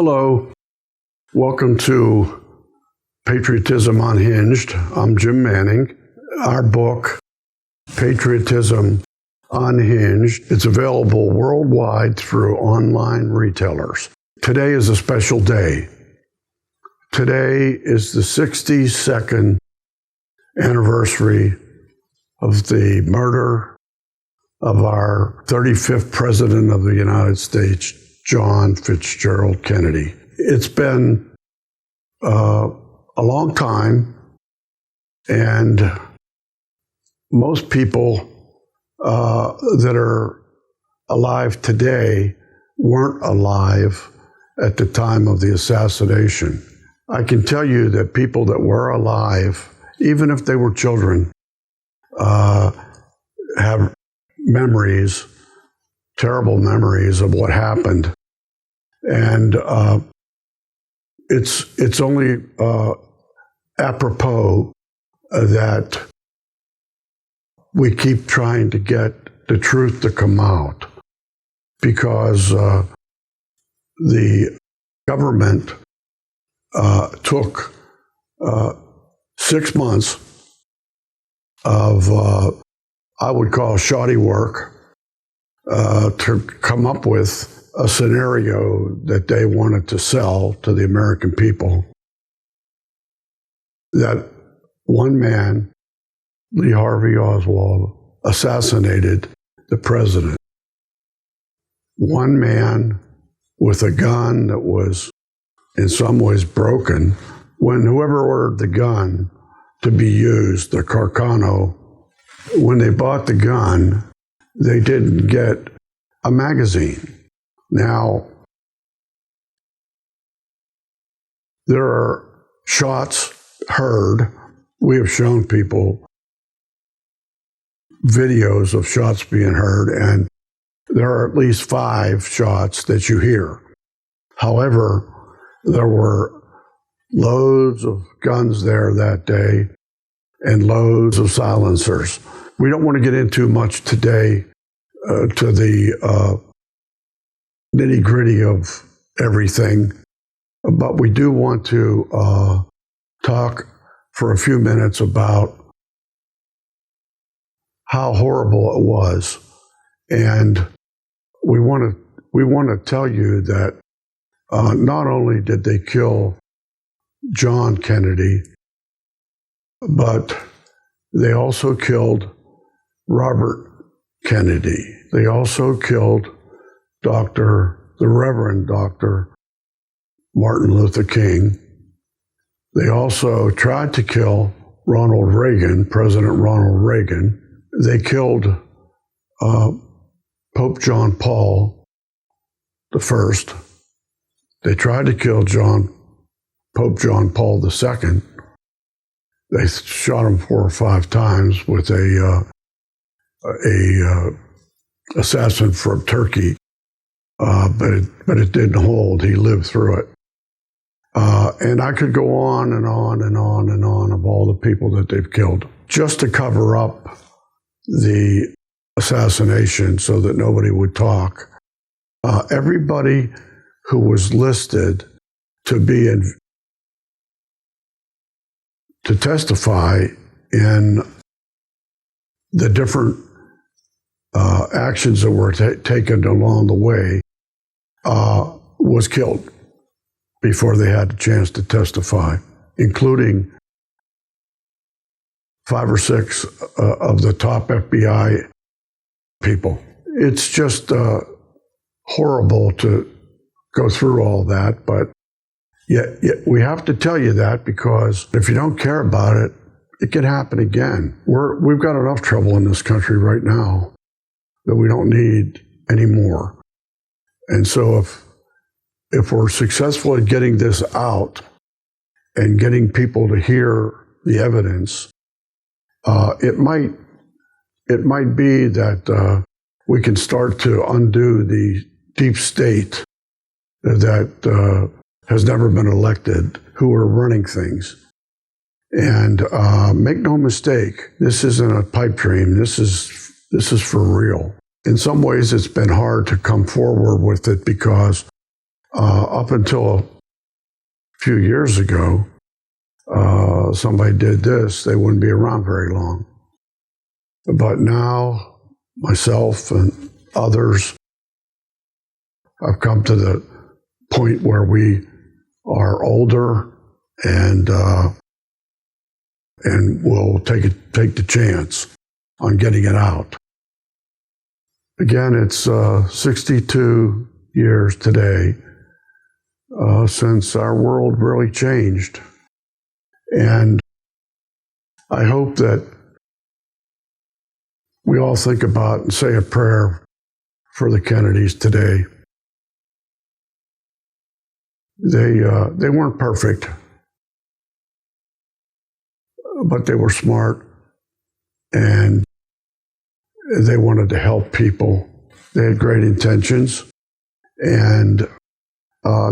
Hello, welcome to Patriotism Unhinged. I'm Jim Manning. Our book, Patriotism Unhinged, it's available worldwide through online retailers. Today is a special day. Today is the 62nd anniversary of the murder of our 35th President of the United States, John Fitzgerald Kennedy. It's been a long time, and most people that are alive today weren't alive at the time of the assassination. I can tell you that people that were alive, even if they were children, have memories, terrible memories of what happened. And it's only apropos that we keep trying to get the truth to come out, because the government took 6 months of I would call shoddy work to come up with a scenario that they wanted to sell to the American people. That one man, Lee Harvey Oswald, assassinated the president. One man with a gun that was in some ways broken. When whoever ordered the gun to be used, the Carcano, when they bought the gun, they didn't get a magazine. Now, there are shots heard. We have shown people videos of shots being heard, and there are at least 5 shots that you hear. However, there were loads of guns there that day and loads of silencers. We don't want to get into much today to the nitty-gritty of everything, but we do want to talk for a few minutes about how horrible it was. And we want to tell you that not only did they kill John Kennedy, but they also killed Robert Kennedy. They also killed the Reverend Dr. Martin Luther King. They also tried to kill Ronald Reagan, President Ronald Reagan. They killed Pope John Paul I. They tried to kill Pope John Paul II. They shot him 4 or 5 times with a assassin from Turkey, but it didn't hold. He lived through it. And I could go on and on and on and on of all the people that they've killed just to cover up the assassination so that nobody would talk. Everybody who was listed to testify in the different actions that were taken along the way was killed before they had a chance to testify, including 5 or 6 of the top FBI people. It's just horrible to go through all that, but yet we have to tell you that, because if you don't care about it, it can happen again. We've got enough trouble in this country right now that we don't need any more. And so if we're successful at getting this out and getting people to hear the evidence, it might be that we can start to undo the deep state that has never been elected, who are running things. And make no mistake, this isn't a pipe dream. This is for real. In some ways, it's been hard to come forward with it because Up until a few years ago, somebody did this, they wouldn't be around very long. But now, myself and others have come to the point where we are older and will take the chance on getting it out. Again, it's 62 years today since our world really changed. And I hope that we all think about and say a prayer for the Kennedys today. They weren't perfect, but they were smart, and they wanted to help people. They had great intentions, and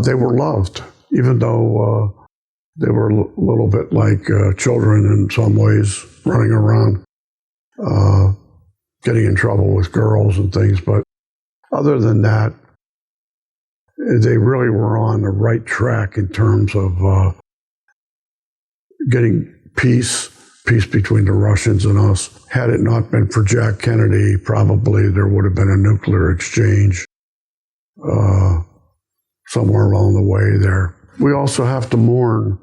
they were loved, even though they were a little bit like children in some ways, running around, getting in trouble with girls and things. But other than that, they really were on the right track in terms of getting peace between the Russians and us. Had it not been for Jack Kennedy, probably there would have been a nuclear exchange somewhere along the way there. We also have to mourn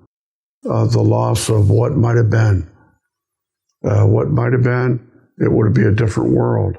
the loss of what might have been. What might have been, it would be a different world.